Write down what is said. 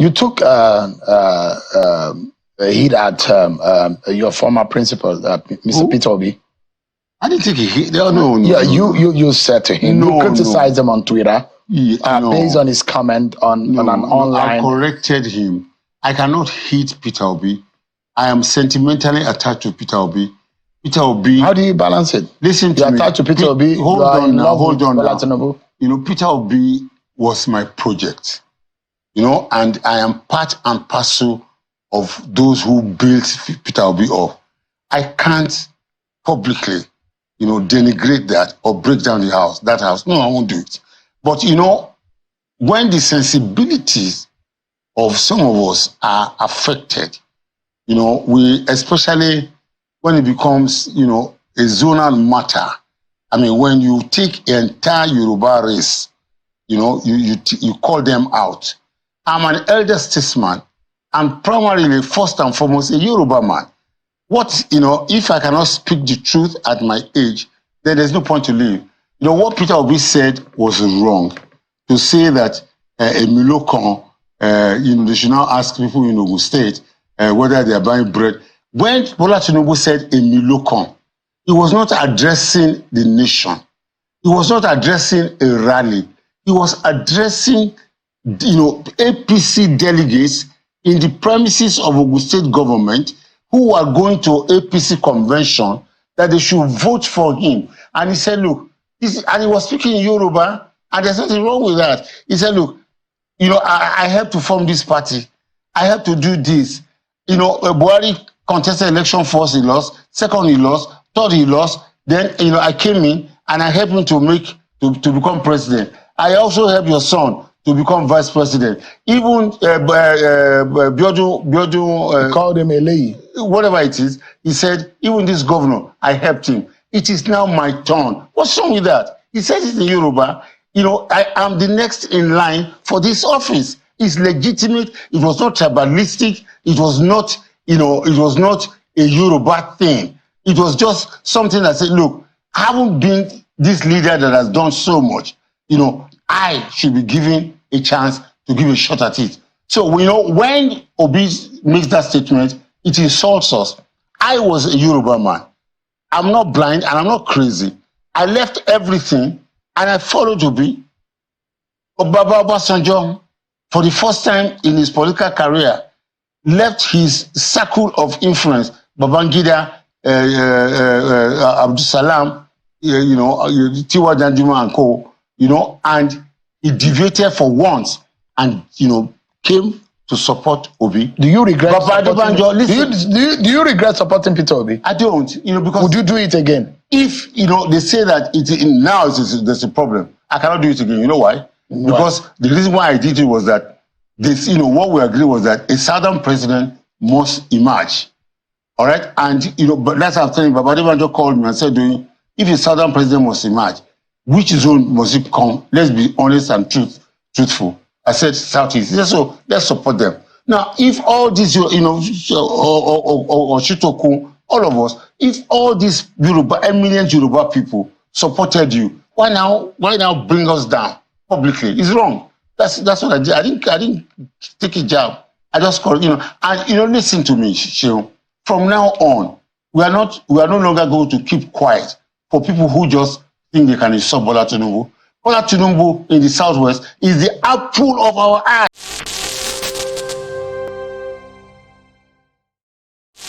You took a hit at your former principal, Mr. Peter Obi. I didn't take a hit. No. Yeah, you said to him, you criticized him on Twitter based on his comment on an online. I corrected him. I cannot hit Peter Obi. I am sentimentally attached to Peter Obi. Peter Obi. How do you balance it? Listen to me. You're attached to Peter Obi. Hold on now. You know, Peter Obi was my project. You know, and I am part and parcel of those who built Peter Obi up. I can't publicly, you know, denigrate that or break down that house. No, I won't do it. But, you know, when the sensibilities of some of us are affected, you know, especially when it becomes, you know, a zonal matter. I mean, when you take an entire Yoruba race, you know, you call them out. I'm an elder statesman. I'm primarily, first and foremost, a Yoruba man. What, you know, if I cannot speak the truth at my age, then there's no point to live. You know, what Peter Obi said was wrong. To say that a Milokon, you know, they should now ask people in Ogun State whether they are buying bread. When Bola Tinubu said a Milokon, he was not addressing the nation. He was not addressing a rally. He was addressing, you know, APC delegates in the premises of Ogun State government who are going to APC convention that they should vote for him. And he said, look, and he was speaking in Yoruba, and there's nothing wrong with that. He said, look, you know, I helped to form this party. I helped to do this. You know, Buhari contested election first, he lost. Second, he lost. Third, he lost. Then, you know, I came in and I helped him to become president. I also helped your son to become vice president. Even Biodun called him a lay. Whatever it is, he said, even this governor, I helped him. It is now my turn. What's wrong with that? He said it in Yoruba. You know, I am the next in line for this office. It's legitimate. It was not tribalistic. It was not, you know, it was not a Yoruba thing. It was just something that said, look, I haven't been this leader that has done so much. You know, I should be given a chance to give a shot at it. So, you know, when Obi makes that statement, it insults us. I was a Yoruba man. I'm not blind and I'm not crazy. I left everything and I followed Obi. Baba Obasanjo, for the first time in his political career, left his circle of influence, Babangida, Abdul Salam, you know, Tiwa Danjuma and co, you know, and he deviated for once and, you know, came to support Obi. Do you regret do you regret supporting Peter Obi? I don't, you know, because... Would you do it again? If, you know, they say that now there's a problem, I cannot do it again. You know why? Because the reason why I did it was that this, you know, what we agreed was that a southern president must emerge. All right? And, you know, but that's what I'm telling you. Baba Adebanjo called me and said, if a southern president must emerge, which zone must it come? Let's be honest and truthful. I said Southeast. He said, so let's support them. Now, if all these, you know, or Shitoku, all of us, if all these Yoruba, eminent Yoruba people supported you, why now bring us down publicly? It's wrong. That's what I did. I didn't take a jab. I just called, you know, and you know, listen to me, Sheon. From now on, we are no longer going to keep quiet for people who just think they can insult Bola Tinubu. Bola Tinubu in the Southwest is the apple of our eye.